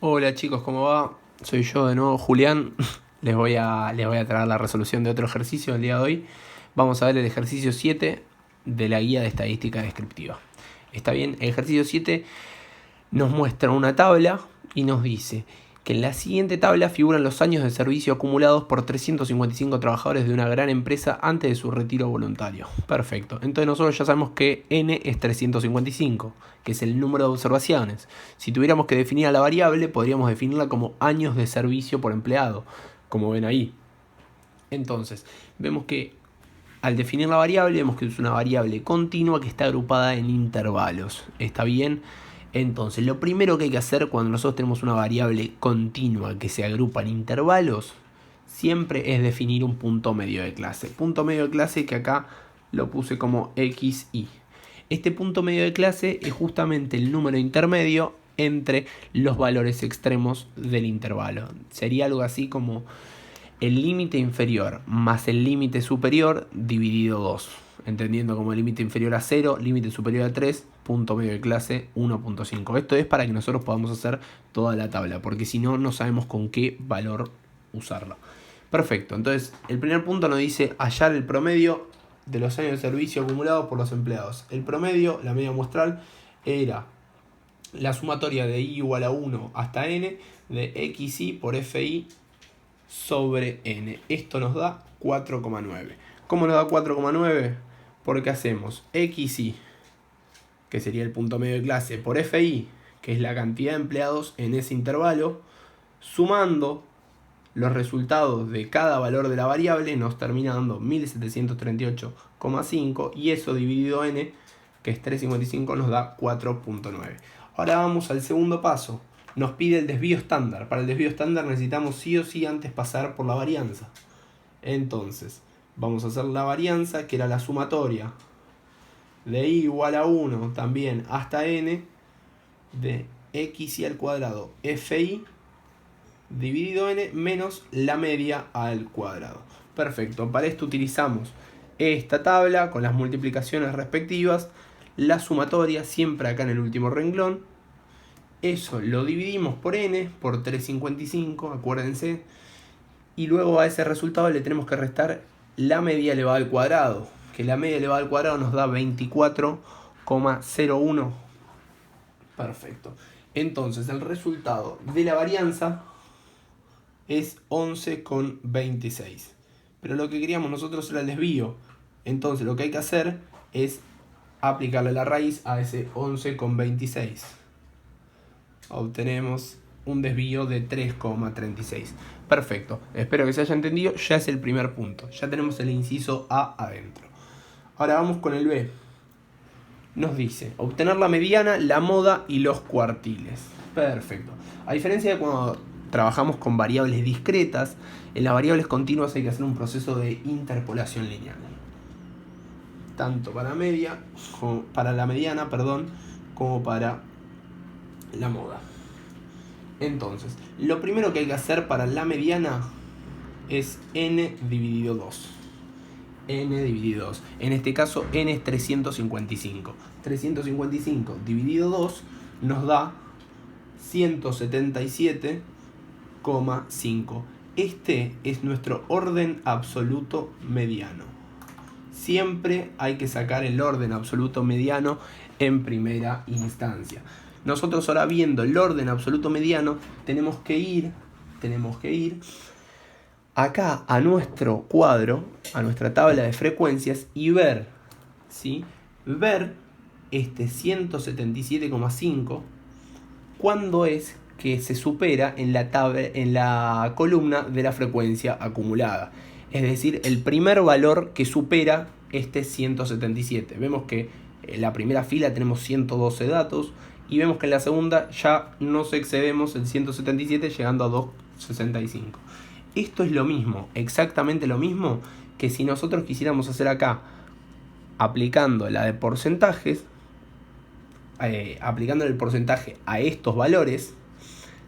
Hola chicos, ¿cómo va? Soy yo de nuevo, Julián. Les voy a traer la resolución de otro ejercicio del día de hoy. Vamos a ver el ejercicio 7 de la guía de estadística descriptiva. Está bien, el ejercicio 7 nos muestra una tabla y nos dice que en la siguiente tabla figuran los años de servicio acumulados por 355 trabajadores de una gran empresa antes de su retiro voluntario. Perfecto. Entonces nosotros ya sabemos que n es 355, que es el número de observaciones. Si tuviéramos que definir a la variable, podríamos definirla como años de servicio por empleado, como ven ahí. Entonces, vemos que al definir la variable, vemos que es una variable continua que está agrupada en intervalos. ¿Está bien? Entonces, lo primero que hay que hacer cuando nosotros tenemos una variable continua que se agrupa en intervalos, siempre es definir un punto medio de clase. Punto medio de clase que acá lo puse como xy. Este punto medio de clase es justamente el número intermedio entre los valores extremos del intervalo. Sería algo así como el límite inferior más el límite superior dividido 2. Entendiendo como límite inferior a 0, límite superior a 3, punto medio de clase 1.5. Esto es para que nosotros podamos hacer toda la tabla, porque si no, no sabemos con qué valor usarlo. Perfecto, entonces el primer punto nos dice hallar el promedio de los años de servicio acumulados por los empleados. El promedio, la media muestral, era la sumatoria de i igual a 1 hasta n de xy por fi sobre n. Esto nos da 4,9. ¿Cómo nos da 4,9? Porque hacemos xy, que sería el punto medio de clase, por fi, que es la cantidad de empleados en ese intervalo, sumando los resultados de cada valor de la variable, nos termina dando 1738,5, y eso dividido n, que es 355, nos da 4,9. Ahora vamos al segundo paso. Nos pide el desvío estándar. Para el desvío estándar necesitamos sí o sí antes pasar por la varianza. Entonces, vamos a hacer la varianza, que era la sumatoria de i igual a 1 también hasta n de xy al cuadrado fi dividido n menos la media al cuadrado. Perfecto, para esto utilizamos esta tabla con las multiplicaciones respectivas, la sumatoria siempre acá en el último renglón. Eso lo dividimos por n, por 355, acuérdense. Y luego a ese resultado le tenemos que restar la media elevada al cuadrado. Que la media elevada al cuadrado nos da 24,01. Perfecto. Entonces el resultado de la varianza es 11,26. Pero lo que queríamos nosotros era el desvío. Entonces lo que hay que hacer es aplicarle la raíz a ese 11,26. Obtenemos un desvío de 3,36. Perfecto, espero que se haya entendido. Ya es el primer punto, ya tenemos el inciso A adentro. Ahora vamos con el B. Nos dice obtener la mediana, la moda y los cuartiles. Perfecto. A diferencia de cuando trabajamos con variables discretas, en las variables continuas hay que hacer un proceso de interpolación lineal. Tanto para la mediana, como para la moda. Entonces, lo primero que hay que hacer para la mediana es n dividido 2. N dividido 2. En este caso, n es 355. 355 dividido 2 nos da 177,5. Este es nuestro orden absoluto mediano. Siempre hay que sacar el orden absoluto mediano en primera instancia. Nosotros ahora, viendo el orden absoluto mediano, tenemos que ir acá a nuestro cuadro, a nuestra tabla de frecuencias, y ver, ¿sí? Ver este 177,5 cuándo es que se supera en la columna de la frecuencia acumulada. Es decir, el primer valor que supera este 177. Vemos que en la primera fila tenemos 112 datos, y vemos que en la segunda ya nos excedemos el 177 llegando a 265. Esto es lo mismo, exactamente lo mismo que si nosotros quisiéramos hacer acá, aplicando la de porcentajes, aplicando el porcentaje a estos valores,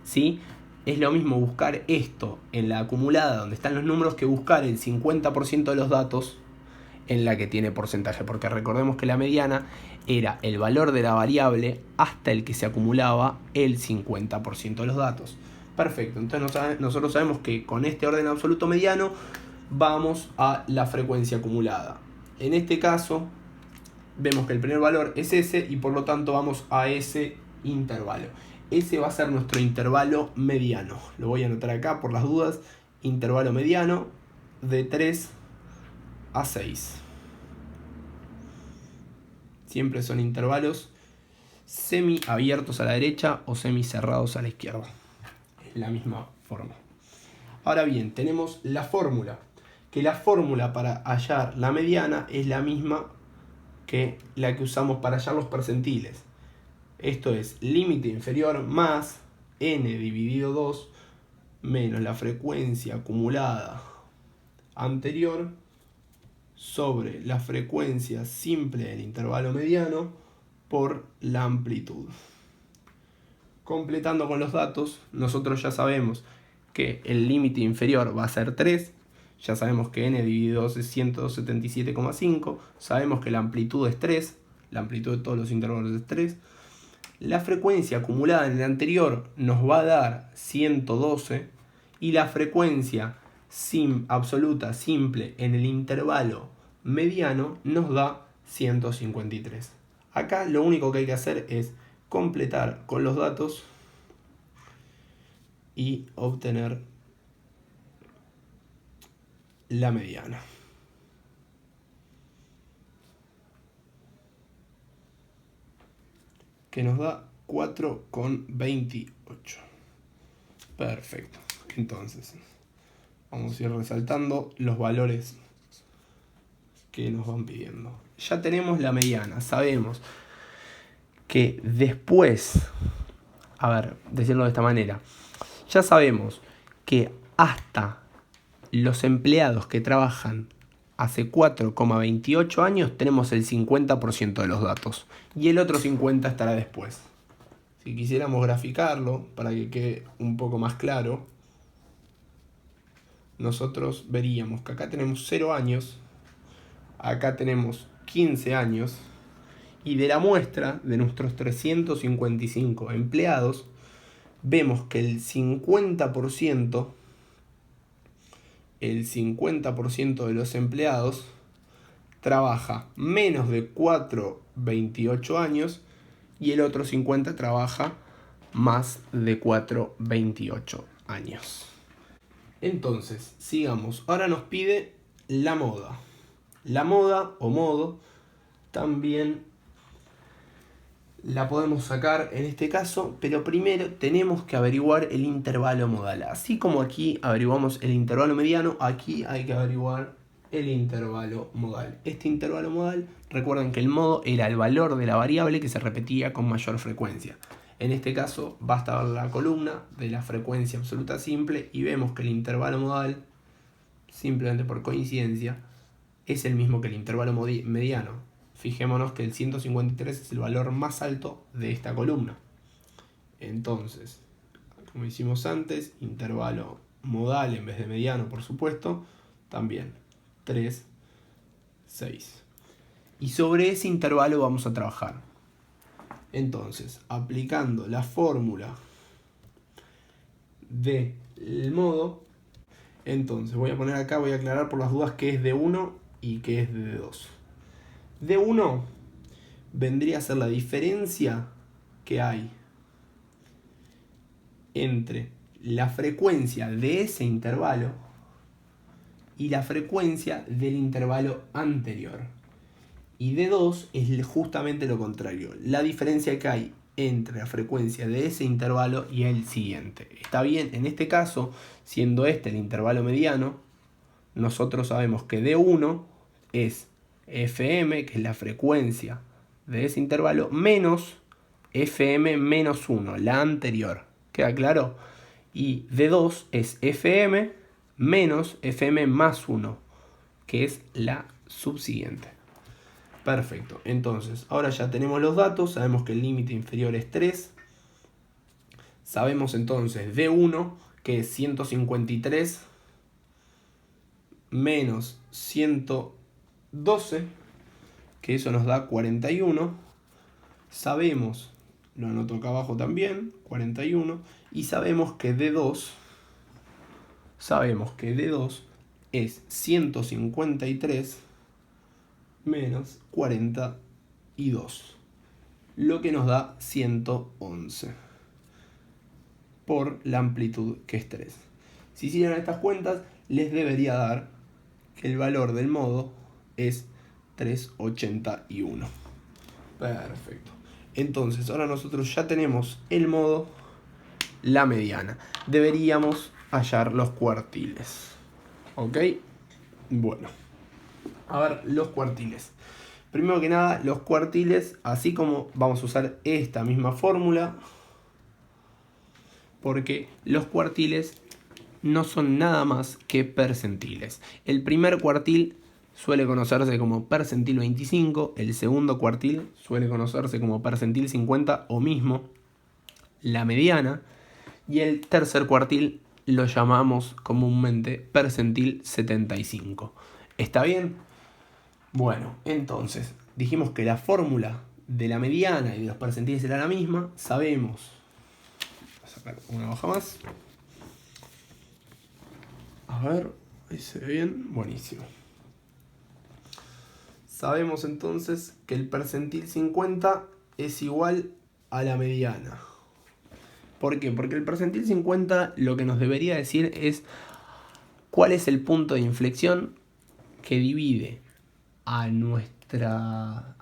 ¿sí? Es lo mismo buscar esto en la acumulada donde están los números que buscar el 50% de los datos en la que tiene porcentaje, porque recordemos que la mediana era el valor de la variable hasta el que se acumulaba el 50% de los datos. Perfecto, entonces nosotros sabemos que con este orden absoluto mediano vamos a la frecuencia acumulada. En este caso vemos que el primer valor es ese y por lo tanto vamos a ese intervalo. Ese va a ser nuestro intervalo mediano. Lo voy a anotar acá por las dudas. Intervalo mediano de 3 a 6. Siempre son intervalos semi abiertos a la derecha o semi cerrados a la izquierda. Es la misma forma. Ahora bien, tenemos la fórmula. Que la fórmula para hallar la mediana es la misma que la que usamos para hallar los percentiles. Esto es límite inferior más n dividido 2 menos la frecuencia acumulada anterior sobre la frecuencia simple del intervalo mediano por la amplitud. Completando con los datos, nosotros ya sabemos que el límite inferior va a ser 3, ya sabemos que n dividido 2 es 177,5, sabemos que la amplitud es 3, la amplitud de todos los intervalos es 3, la frecuencia acumulada en el anterior nos va a dar 112 y la frecuencia absoluta simple en el intervalo mediano nos da 153. Acá lo único que hay que hacer es completar con los datos y obtener la mediana. Que nos da 4,28. Perfecto. Entonces, vamos a ir resaltando los valores que nos van pidiendo. Ya tenemos la mediana. Sabemos que después, a ver, decirlo de esta manera, ya sabemos que hasta los empleados que trabajan hace 4,28 años tenemos el 50% de los datos y el otro 50% estará después. Si quisiéramos graficarlo para que quede un poco más claro, nosotros veríamos que acá tenemos 0 años, acá tenemos 15 años y de la muestra de nuestros 355 empleados vemos que el 50% de los empleados trabaja menos de 4,28 años y el otro 50% trabaja más de 4,28 años. Entonces, sigamos. Ahora nos pide la moda. La moda o modo también la podemos sacar en este caso, pero primero tenemos que averiguar el intervalo modal. Así como aquí averiguamos el intervalo mediano, aquí hay que averiguar el intervalo modal. Este intervalo modal, recuerden que el modo era el valor de la variable que se repetía con mayor frecuencia. En este caso basta ver la columna de la frecuencia absoluta simple y vemos que el intervalo modal, simplemente por coincidencia, es el mismo que el intervalo mediano. Fijémonos que el 153 es el valor más alto de esta columna. Entonces, como hicimos antes, intervalo modal en vez de mediano, por supuesto, también 3, 6. Y sobre ese intervalo vamos a trabajar. Entonces, aplicando la fórmula del modo, entonces voy a poner acá, voy a aclarar por las dudas que es de 1 y que es de 2. De 1 vendría a ser la diferencia que hay entre la frecuencia de ese intervalo y la frecuencia del intervalo anterior. Y de 2 es justamente lo contrario, la diferencia que hay entre la frecuencia de ese intervalo y el siguiente. Está bien, en este caso, siendo este el intervalo mediano, nosotros sabemos que D1 es FM, que es la frecuencia de ese intervalo, menos FM menos 1, la anterior. ¿Queda claro? Y D2 es FM menos FM más 1, que es la subsiguiente. Perfecto, entonces ahora ya tenemos los datos, sabemos que el límite inferior es 3, sabemos entonces D1 que es 153 menos 112 12, que eso nos da 41. Sabemos, lo anoto acá abajo también, 41. Y sabemos que D2 es 153 menos 42, lo que nos da 111 por la amplitud, que es 3. Si hicieran estas cuentas, les debería dar que el valor del modo es 381. Perfecto. Entonces, ahora nosotros ya tenemos el modo, la mediana. Deberíamos hallar los cuartiles. ¿Ok? Bueno. A ver, los cuartiles. Primero que nada, los cuartiles, así como vamos a usar esta misma fórmula, porque los cuartiles no son nada más que percentiles. El primer cuartil suele conocerse como percentil 25, el segundo cuartil suele conocerse como percentil 50 o mismo la mediana, y el tercer cuartil lo llamamos comúnmente percentil 75. ¿Está bien? Bueno, entonces dijimos que la fórmula de la mediana y de los percentiles era la misma. Sabemos, voy a sacar una hoja más. A ver, ahí se ve bien. Buenísimo. Sabemos entonces que el percentil 50 es igual a la mediana. ¿Por qué? Porque el percentil 50 lo que nos debería decir es cuál es el punto de inflexión que divide a nuestra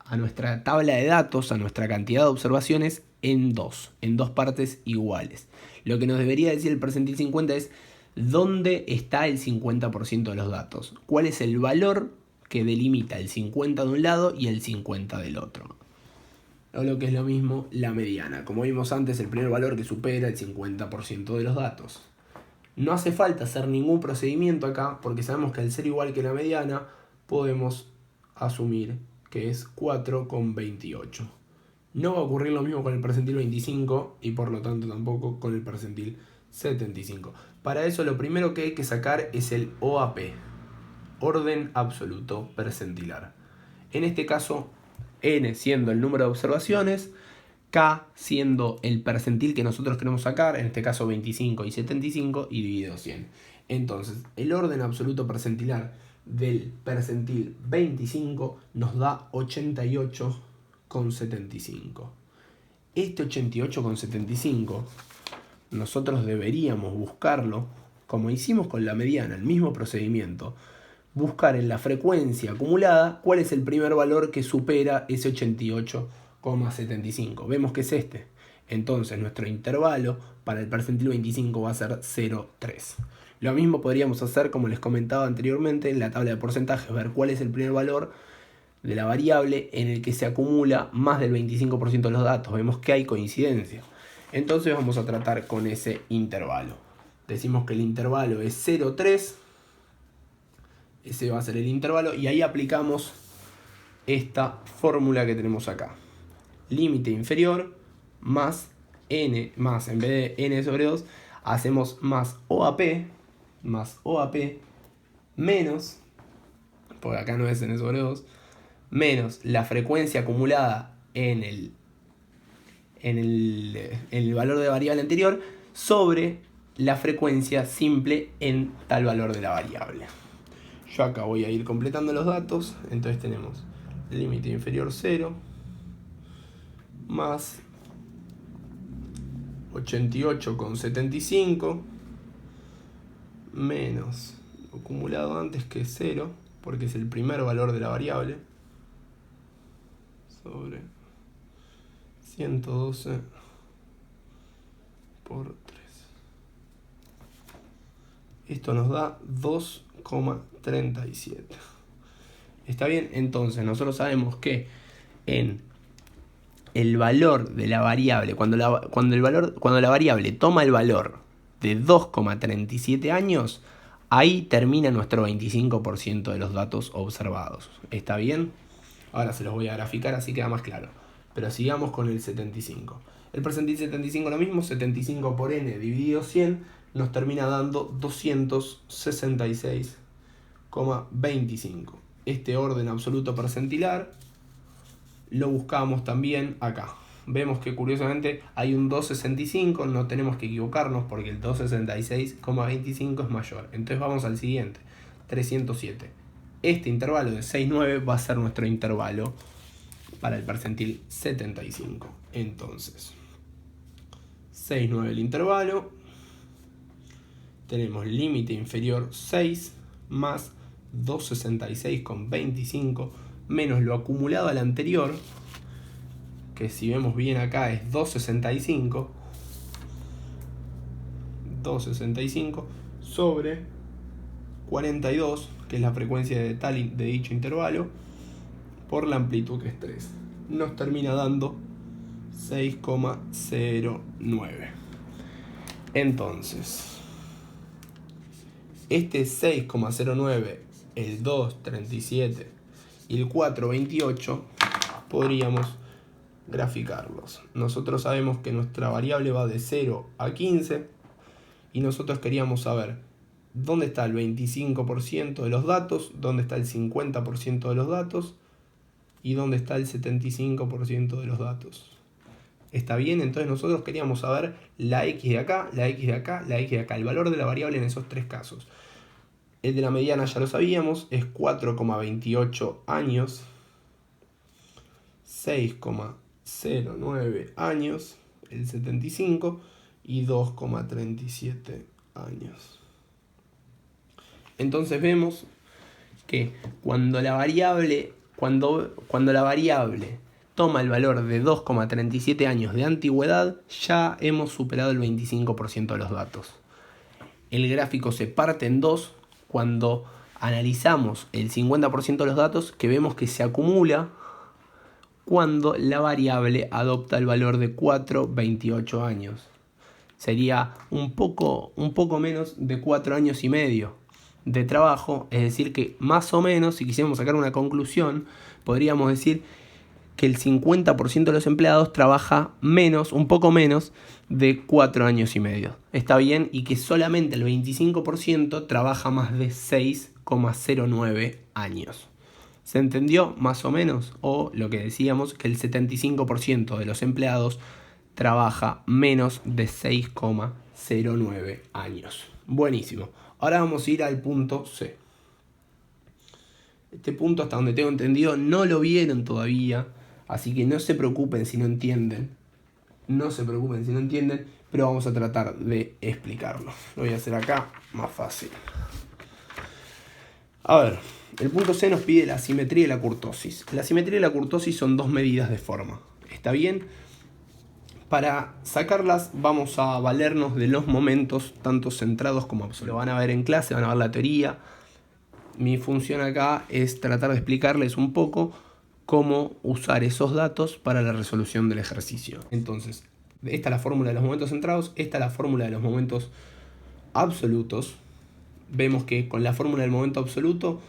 tabla de datos, a nuestra cantidad de observaciones en dos partes iguales. Lo que nos debería decir el percentil 50 es dónde está el 50% de los datos. ¿Cuál es el valor que delimita el 50 de un lado y el 50 del otro? O lo que es lo mismo, la mediana. Como vimos antes, el primer valor que supera el 50% de los datos. No hace falta hacer ningún procedimiento acá, porque sabemos que al ser igual que la mediana, podemos asumir que es 4,28. No va a ocurrir lo mismo con el percentil 25 y por lo tanto tampoco con el percentil 75. Para eso lo primero que hay que sacar es el OAP, orden absoluto percentilar. En este caso, n siendo el número de observaciones, k siendo el percentil que nosotros queremos sacar, en este caso 25 y 75, y dividido 100. Entonces, el orden absoluto percentilar del percentil 25 nos da 88,75. Este 88,75 nosotros deberíamos buscarlo, como hicimos con la mediana, el mismo procedimiento, buscar en la frecuencia acumulada cuál es el primer valor que supera ese 88,75. Vemos que es este. Entonces nuestro intervalo para el percentil 25 va a ser 0,3. Lo mismo podríamos hacer, como les comentaba anteriormente, en la tabla de porcentajes, ver cuál es el primer valor de la variable en el que se acumula más del 25% de los datos. Vemos que hay coincidencia. Entonces vamos a tratar con ese intervalo. Decimos que el intervalo es 0,3. Ese va a ser el intervalo y ahí aplicamos esta fórmula que tenemos acá. Límite inferior más n, más en vez de n sobre 2, hacemos más OAP menos, porque acá no es n sobre 2, menos la frecuencia acumulada en el valor de la variable anterior sobre la frecuencia simple en tal valor de la variable. Yo acá voy a ir completando los datos. Entonces tenemos límite inferior 0 más 88,75 menos acumulado antes que 0, porque es el primer valor de la variable, sobre 112 por 3. Esto nos da 2,37. ¿Está bien? Entonces nosotros sabemos que en el valor de la variable, cuando la variable toma el valor de 2,37 años, ahí termina nuestro 25% de los datos observados. ¿Está bien? Ahora se los voy a graficar así queda más claro. Pero sigamos con el 75. El percentil 75 lo mismo, 75 por n dividido 100 nos termina dando 266,25. este orden absoluto percentilar lo buscamos también acá. Vemos que curiosamente hay un 265, no tenemos que equivocarnos porque el 266,25 es mayor. Entonces vamos al siguiente, 307. Este intervalo de 6,9 va a ser nuestro intervalo para el percentil 75. Entonces, 6,9 el intervalo. Tenemos límite inferior 6 más 266,25 menos lo acumulado al anterior, que si vemos bien acá es 265 sobre 42, que es la frecuencia de dicho intervalo, por la amplitud que es 3. Nos termina dando 6,09. Entonces, este 6,09, el 2,37 y el 4,28 podríamos graficarlos. Nosotros sabemos que nuestra variable va de 0 a 15 y nosotros queríamos saber dónde está el 25% de los datos, dónde está el 50% de los datos y dónde está el 75% de los datos. ¿Está bien? Entonces nosotros queríamos saber la x de acá, la x de acá, la x de acá, el valor de la variable en esos tres casos. El de la mediana ya lo sabíamos, es 4,28 años, 6,09 años, el 75, y 2,37 años. Entonces vemos que cuando la variable toma el valor de 2,37 años de antigüedad, ya hemos superado el 25% de los datos. El gráfico se parte en dos cuando analizamos el 50% de los datos, que vemos que se acumula cuando la variable adopta el valor de 4,28 años. Sería un poco menos de 4 años y medio de trabajo, es decir que más o menos, si quisiéramos sacar una conclusión, podríamos decir que el 50% de los empleados trabaja menos, un poco menos de 4 años y medio. Está bien, y que solamente el 25% trabaja más de 6,09 años. ¿Se entendió más o menos? O lo que decíamos, que el 75% de los empleados trabaja menos de 6,09 años. Buenísimo. Ahora vamos a ir al punto C. Este punto, hasta donde tengo entendido, no lo vieron todavía, así que no se preocupen si no entienden. Pero vamos a tratar de explicarlo. Lo voy a hacer acá, más fácil. A ver, el punto C nos pide la simetría y la kurtosis. La simetría y la kurtosis son dos medidas de forma. ¿Está bien? Para sacarlas vamos a valernos de los momentos, tanto centrados como absolutos. Lo van a ver en clase, van a ver la teoría. Mi función acá es tratar de explicarles un poco cómo usar esos datos para la resolución del ejercicio. Entonces, esta es la fórmula de los momentos centrados, esta es la fórmula de los momentos absolutos. Vemos que con la fórmula del momento absoluto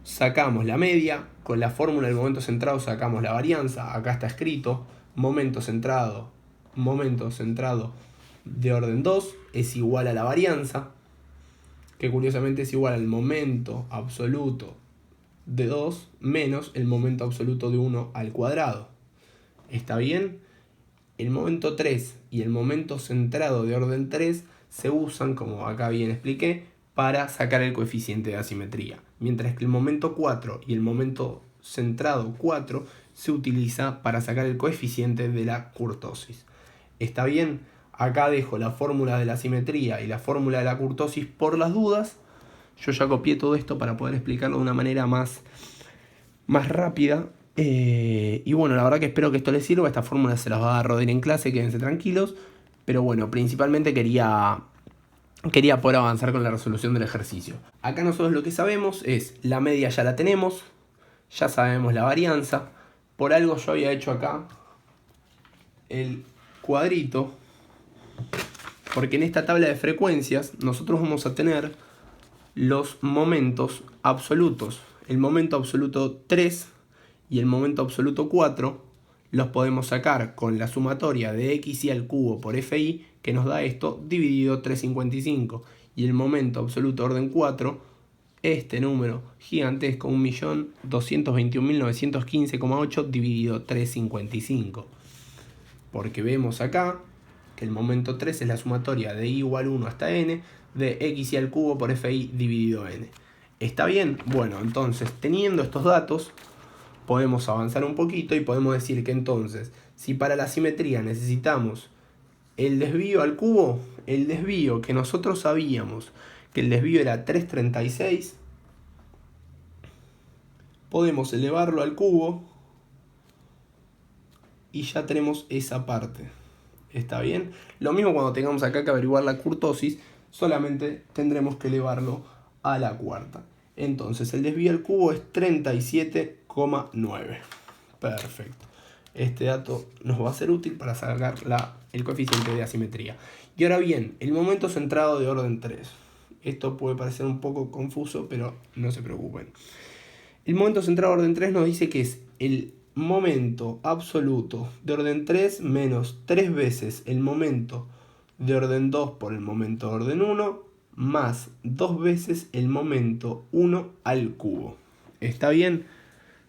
sacamos la media, con la fórmula del momento centrado sacamos la varianza. Acá está escrito momento centrado de orden 2 es igual a la varianza, que curiosamente es igual al momento absoluto de 2 menos el momento absoluto de 1 al cuadrado. ¿Está bien? El momento 3 y el momento centrado de orden 3 se usan, como acá bien expliqué, para sacar el coeficiente de asimetría, mientras que el momento 4 y el momento centrado 4 se utiliza para sacar el coeficiente de la kurtosis. ¿Está bien? Acá dejo la fórmula de la simetría y la fórmula de la kurtosis por las dudas. Yo ya copié todo esto para poder explicarlo de una manera más rápida. Y bueno, la verdad que espero que esto les sirva. Esta fórmula se las va a dar Rodri en clase, quédense tranquilos. Pero bueno, principalmente quería poder avanzar con la resolución del ejercicio. Acá nosotros lo que sabemos es, la media ya la tenemos, ya sabemos la varianza. Por algo yo había hecho acá el cuadrito, porque en esta tabla de frecuencias nosotros vamos a tener los momentos absolutos. El momento absoluto 3 y el momento absoluto 4 los podemos sacar con la sumatoria de xy al cubo por fi, que nos da esto, dividido 3,55. Y el momento absoluto orden 4 este número gigantesco, 1.221.915,8 dividido 355. Porque vemos acá que el momento 3 es la sumatoria de i igual 1 hasta n de x y al cubo por fi dividido n. ¿Está bien? Bueno, entonces teniendo estos datos podemos avanzar un poquito y podemos decir que entonces, si para la simetría necesitamos el desvío al cubo, el desvío que nosotros sabíamos que el desvío era 336, podemos elevarlo al cubo y ya tenemos esa parte. ¿Está bien? Lo mismo cuando tengamos acá que averiguar la kurtosis, solamente tendremos que elevarlo a la cuarta. Entonces el desvío al cubo es 37,9. Perfecto. Este dato nos va a ser útil para sacar el coeficiente de asimetría. Y ahora bien, el momento centrado de orden 3. Esto puede parecer un poco confuso, pero no se preocupen. El momento centrado de orden 3 nos dice que es el momento absoluto de orden 3 menos 3 veces el momento de orden 2 por el momento de orden 1 más 2 veces el momento 1 al cubo. ¿Está bien?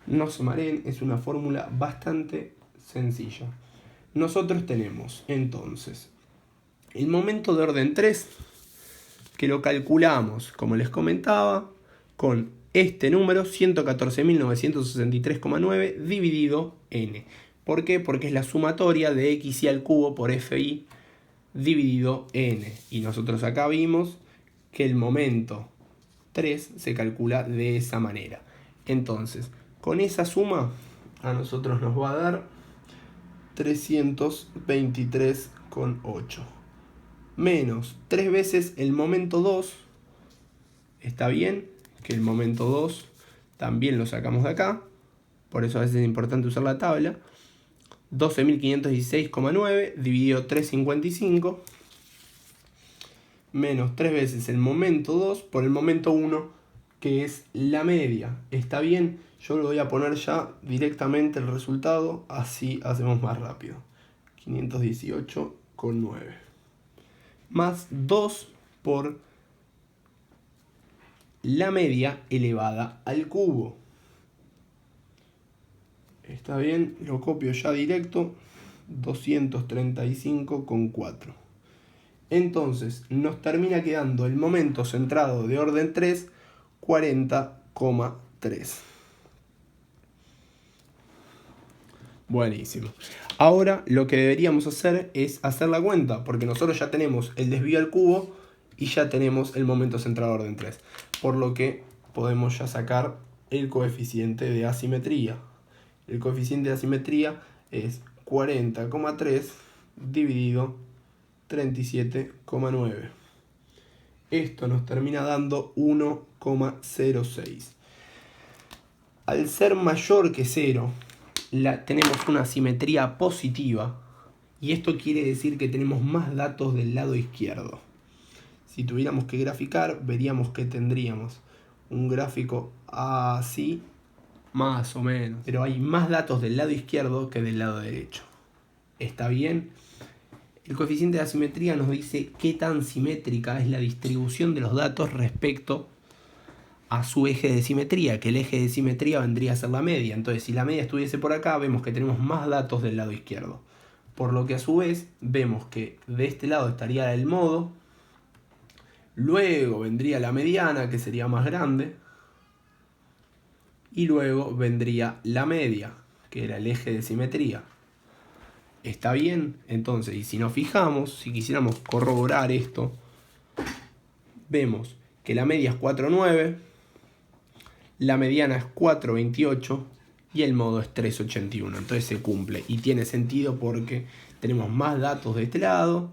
No se mareen, es una fórmula bastante sencilla. Nosotros tenemos entonces el momento de orden 3 que lo calculamos, como les comentaba, con este número 114.963,9 dividido n. ¿Por qué? Porque es la sumatoria de x y al cubo por fi dividido n. Y nosotros acá vimos que el momento 3 se calcula de esa manera. Entonces, con esa suma a nosotros nos va a dar 323,8. Menos 3 veces el momento 2. ¿Está bien? Que el momento 2 también lo sacamos de acá. Por eso a veces es importante usar la tabla. 12.516,9 dividido 355. Menos 3 veces el momento 2 por el momento 1, que es la media. ¿Está bien? Yo lo voy a poner ya directamente el resultado, así hacemos más rápido. 518,9. Más 2 por la media elevada al cubo. ¿Está bien? Lo copio ya directo. 235,4. Entonces nos termina quedando el momento centrado de orden 3, 40,3. Buenísimo. Ahora lo que deberíamos hacer es hacer la cuenta, porque nosotros ya tenemos el desvío al cubo y ya tenemos el momento centrado de orden 3. Por lo que podemos ya sacar el coeficiente de asimetría. El coeficiente de asimetría es 40,3 dividido 37,9. Esto nos termina dando 1,06. Al ser mayor que 0, tenemos una simetría positiva. Y esto quiere decir que tenemos más datos del lado izquierdo. Si tuviéramos que graficar, veríamos que tendríamos un gráfico así, más o menos. Pero hay más datos del lado izquierdo que del lado derecho. ¿Está bien? El coeficiente de asimetría nos dice qué tan simétrica es la distribución de los datos respecto a su eje de simetría, que el eje de simetría vendría a ser la media. Entonces, si la media estuviese por acá, vemos que tenemos más datos del lado izquierdo. Por lo que a su vez, vemos que de este lado estaría el modo, luego vendría la mediana, que sería más grande, y luego vendría la media, que era el eje de simetría. ¿Está bien? Entonces, y si nos fijamos, si quisiéramos corroborar esto, vemos que la media es 4,9, la mediana es 4,28 y el modo es 3,81. Entonces se cumple y tiene sentido porque tenemos más datos de este lado,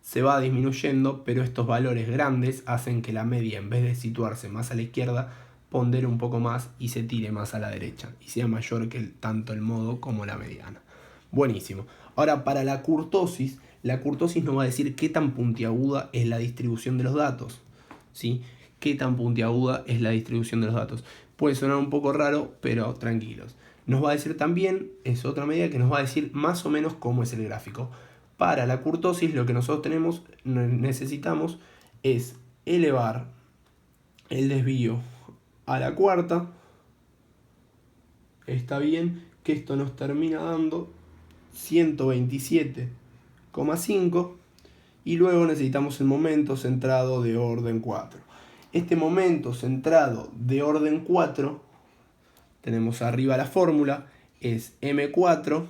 se va disminuyendo, pero estos valores grandes hacen que la media, en vez de situarse más a la izquierda, pondere un poco más y se tire más a la derecha y sea mayor que tanto el modo como la mediana. Buenísimo. Ahora, para la kurtosis nos va a decir qué tan puntiaguda es la distribución de los datos. ¿Sí? Qué tan puntiaguda es la distribución de los datos. Puede sonar un poco raro, pero tranquilos. Nos va a decir también, es otra medida que nos va a decir más o menos cómo es el gráfico. Para la kurtosis lo que nosotros necesitamos es elevar el desvío a la cuarta. Está bien, que esto nos termina dando 127,5 y luego necesitamos el momento centrado de orden 4. Este momento centrado de orden 4, tenemos arriba la fórmula, es M4,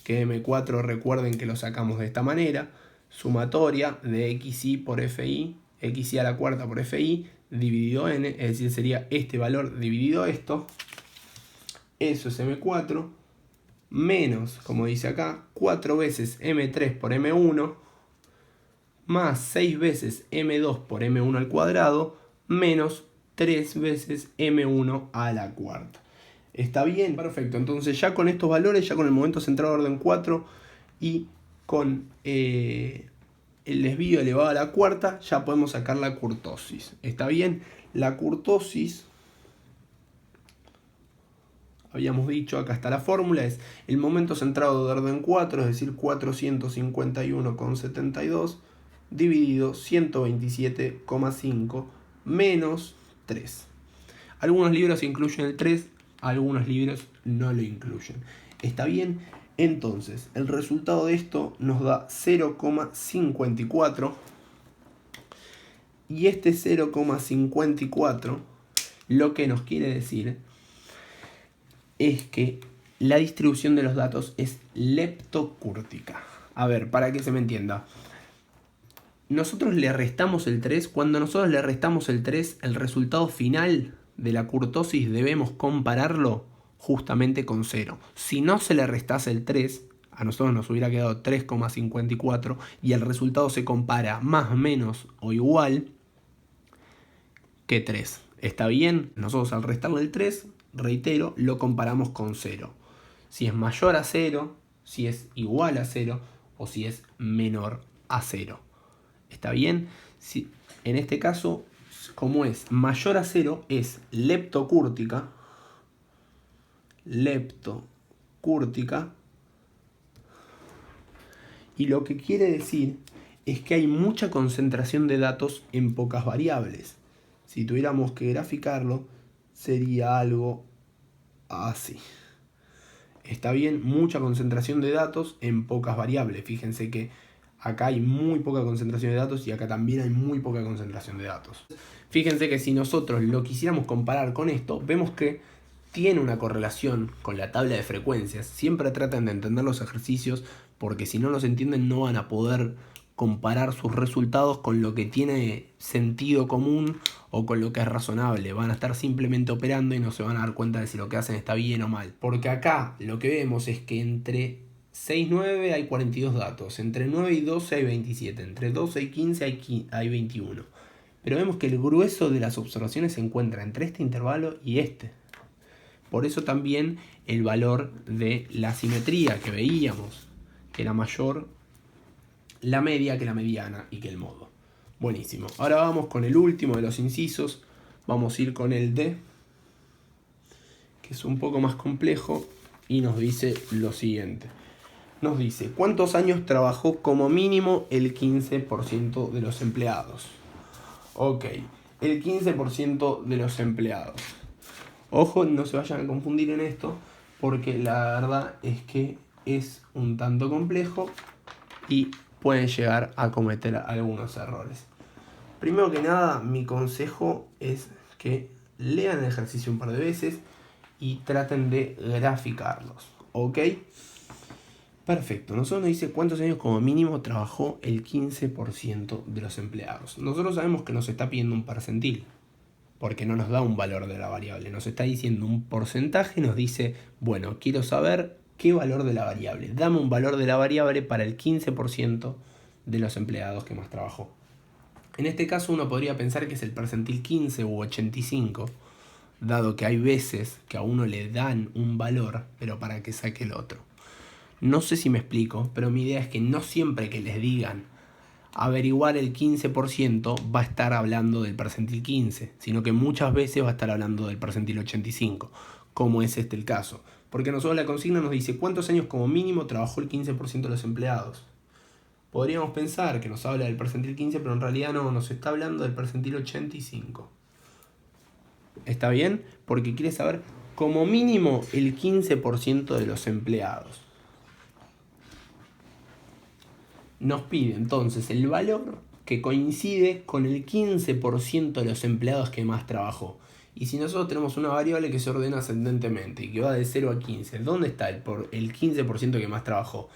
que M4 recuerden que lo sacamos de esta manera, sumatoria de xy por fi, xy a la cuarta por fi, dividido n, es decir, sería este valor dividido esto. Eso es M4, menos, como dice acá, 4 veces M3 por M1, más 6 veces M2 por M1 al cuadrado, menos 3 veces M1 a la cuarta. ¿Está bien? Perfecto. Entonces ya con estos valores, ya con el momento centrado de orden 4 y con el desvío elevado a la cuarta, ya podemos sacar la kurtosis. ¿Está bien? La kurtosis, habíamos dicho, acá está la fórmula, es el momento centrado de orden 4, es decir, 451,72, dividido 127,5 menos 3. Algunos libros incluyen el 3, algunos libros no lo incluyen. ¿Está bien? Entonces, el resultado de esto nos da 0,54. Y este 0,54 lo que nos quiere decir es que la distribución de los datos es leptocúrtica. A ver, para que se me entienda. Nosotros le restamos el 3. Cuando nosotros le restamos el 3, el resultado final de la kurtosis debemos compararlo justamente con 0. Si no se le restase el 3, a nosotros nos hubiera quedado 3,54 y el resultado se compara más, menos o igual que 3. ¿Está bien? Nosotros al restarle el 3, reitero, lo comparamos con 0. Si es mayor a 0, si es igual a 0 o si es menor a 0. ¿Está bien? Si, en este caso, como es mayor a 0, es leptocúrtica. Leptocúrtica. Y lo que quiere decir es que hay mucha concentración de datos en pocas variables. Si tuviéramos que graficarlo, sería algo así. Está bien, mucha concentración de datos en pocas variables. Fíjense que acá hay muy poca concentración de datos y acá también hay muy poca concentración de datos. Fíjense que si nosotros lo quisiéramos comparar con esto, vemos que tiene una correlación con la tabla de frecuencias. Siempre tratan de entender los ejercicios porque si no los entienden no van a poder comparar sus resultados con lo que tiene sentido común o con lo que es razonable. Van a estar simplemente operando y no se van a dar cuenta de si lo que hacen está bien o mal. Porque acá lo que vemos es que entre 6 y 9 hay 42 datos, entre 9 y 12 hay 27, entre 12 y 15 hay 21. Pero vemos que el grueso de las observaciones se encuentra entre este intervalo y este. Por eso también el valor de la simetría que veíamos, que era mayor la media que la mediana y que el modo. Buenísimo. Ahora vamos con el último de los incisos. Vamos a ir con el D, que es un poco más complejo y nos dice lo siguiente. Nos dice, ¿cuántos años trabajó como mínimo el 15% de los empleados? Ok, el 15% de los empleados. Ojo, no se vayan a confundir en esto, porque la verdad es que es un tanto complejo y pueden llegar a cometer algunos errores. Primero que nada, mi consejo es que lean el ejercicio un par de veces y traten de graficarlos, ¿ok? Perfecto, nosotros nos dice cuántos años como mínimo trabajó el 15% de los empleados. Nosotros sabemos que nos está pidiendo un percentil, porque no nos da un valor de la variable, nos está diciendo un porcentaje, nos dice, bueno, quiero saber qué valor de la variable. Dame un valor de la variable para el 15% de los empleados que más trabajó. En este caso uno podría pensar que es el percentil 15 u 85, dado que hay veces que a uno le dan un valor, pero para que saque el otro. No sé si me explico, pero mi idea es que no siempre que les digan averiguar el 15% va a estar hablando del percentil 15, sino que muchas veces va a estar hablando del percentil 85, como es este el caso. Porque nosotros la consigna nos dice cuántos años como mínimo trabajó el 15% de los empleados. Podríamos pensar que nos habla del percentil 15, pero en realidad no, nos está hablando del percentil 85. ¿Está bien? Porque quiere saber como mínimo el 15% de los empleados. Nos pide entonces el valor que coincide con el 15% de los empleados que más trabajó. Y si nosotros tenemos una variable que se ordena ascendentemente y que va de 0 a 15, ¿dónde está el 15% que más trabajó?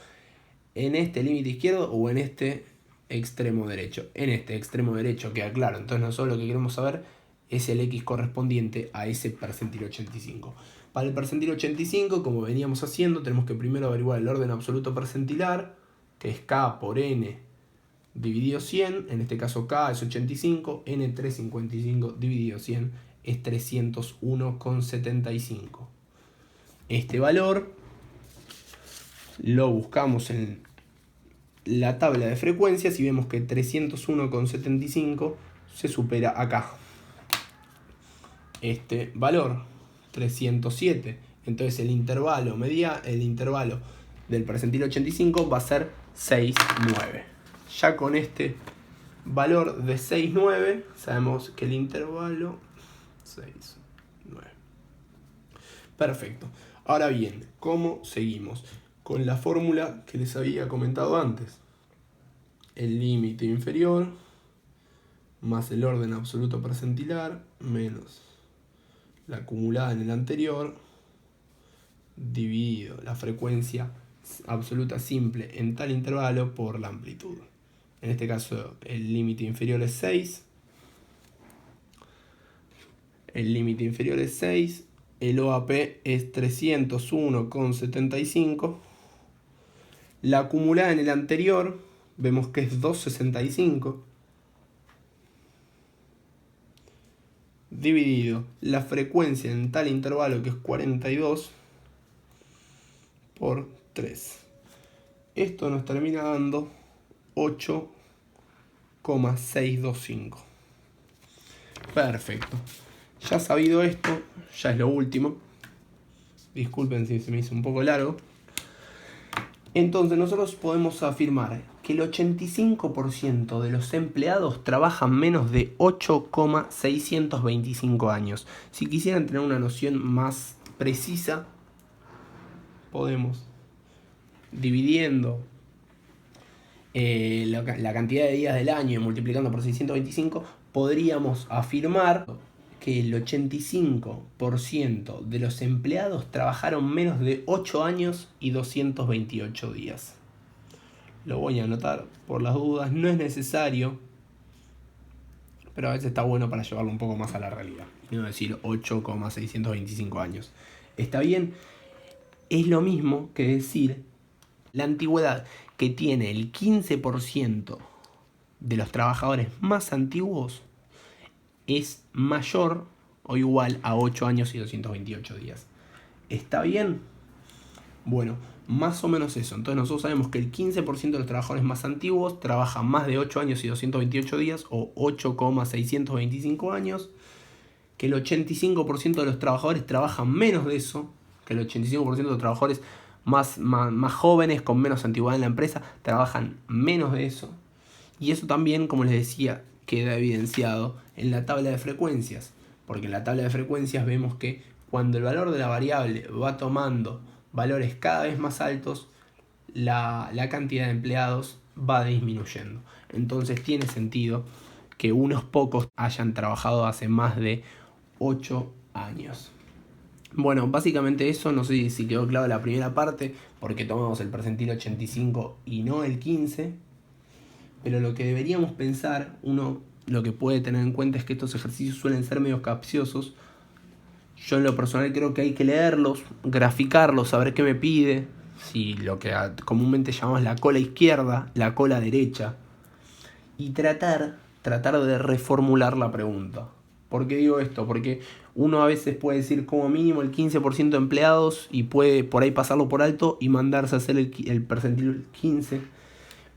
¿En este límite izquierdo o en este extremo derecho? En este extremo derecho, queda claro. Entonces nosotros lo que queremos saber es el X correspondiente a ese percentil 85. Para el percentil 85, como veníamos haciendo, tenemos que primero averiguar el orden absoluto percentilar, que es K por N dividido 100, en este caso K es 85, N355 dividido 100 es 301,75. Este valor lo buscamos en la tabla de frecuencias y vemos que 301,75 se supera acá. Este valor, 307. Entonces el intervalo del percentil 85 va a ser 6,9. Ya con este valor de 6,9 sabemos que el intervalo 6,9. Perfecto. Ahora bien, ¿cómo seguimos? Con la fórmula que les había comentado antes. El límite inferior más el orden absoluto percentilar menos la acumulada en el anterior dividido la frecuencia absoluta simple en tal intervalo por la amplitud. En este caso el límite inferior es 6. El límite inferior es 6. El OAP es 301,75. La acumulada en el anterior vemos que es 265. Dividido la frecuencia en tal intervalo que es 42 por 3. Esto nos termina dando 8,625. Perfecto. Ya sabido esto, ya es lo último. Disculpen si se me hizo un poco largo. Entonces nosotros podemos afirmar que el 85% de los empleados trabajan menos de 8,625 años. Si quisieran tener una noción más precisa, podemos, dividiendo la cantidad de días del año y multiplicando por 625, podríamos afirmar que el 85% de los empleados trabajaron menos de 8 años y 228 días. Lo voy a anotar por las dudas, no es necesario, pero a veces está bueno para llevarlo un poco más a la realidad. Y no decir 8,625 años. ¿Está bien? Es lo mismo que decir la antigüedad que tiene el 15% de los trabajadores más antiguos es mayor o igual a 8 años y 228 días. ¿Está bien? Bueno, más o menos eso. Entonces nosotros sabemos que el 15% de los trabajadores más antiguos trabajan más de 8 años y 228 días o 8,625 años. Que el 85% de los trabajadores trabajan menos de eso. Que el 85% de los trabajadores más jóvenes, con menos antigüedad en la empresa, trabajan menos de eso. Y eso también, como les decía, queda evidenciado en la tabla de frecuencias. Porque en la tabla de frecuencias vemos que cuando el valor de la variable va tomando valores cada vez más altos, la cantidad de empleados va disminuyendo. Entonces tiene sentido que unos pocos hayan trabajado hace más de 8 años. Bueno, básicamente eso, no sé si quedó claro la primera parte, porque tomamos el percentil 85 y no el 15, pero lo que deberíamos pensar, lo que puede tener en cuenta es que estos ejercicios suelen ser medio capciosos. Yo en lo personal creo que hay que leerlos, graficarlos, saber qué me pide, si lo que comúnmente llamamos la cola izquierda, la cola derecha, y tratar de reformular la pregunta. ¿Por qué digo esto? Porque uno a veces puede decir como mínimo el 15% de empleados y puede por ahí pasarlo por alto y mandarse a hacer el percentil 15.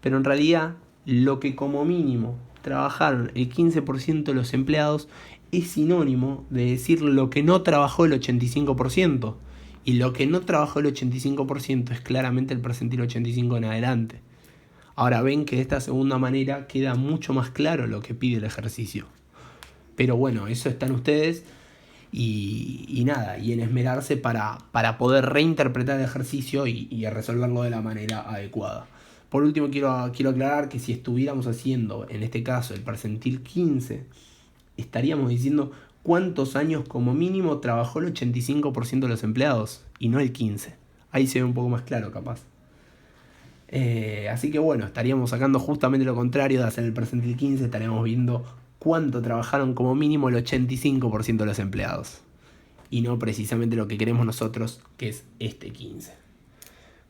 Pero en realidad lo que como mínimo trabajaron el 15% de los empleados es sinónimo de decir lo que no trabajó el 85%. Y lo que no trabajó el 85% es claramente el percentil 85 en adelante. Ahora ven que de esta segunda manera queda mucho más claro lo que pide el ejercicio. Pero bueno, eso está en ustedes. y nada, y en esmerarse para poder reinterpretar el ejercicio y resolverlo de la manera adecuada. Por último, quiero aclarar que si estuviéramos haciendo, en este caso, el percentil 15, estaríamos diciendo cuántos años como mínimo trabajó el 85% de los empleados y no el 15%. Ahí se ve un poco más claro, capaz. Así que bueno, estaríamos sacando justamente lo contrario de hacer el percentil 15, estaríamos viendo cuánto trabajaron como mínimo el 85% de los empleados. Y no precisamente lo que queremos nosotros, que es este 15.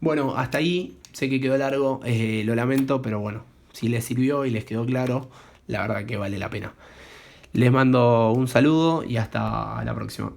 Bueno, hasta ahí, sé que quedó largo, lo lamento, pero bueno, si les sirvió y les quedó claro, la verdad que vale la pena. Les mando un saludo y hasta la próxima.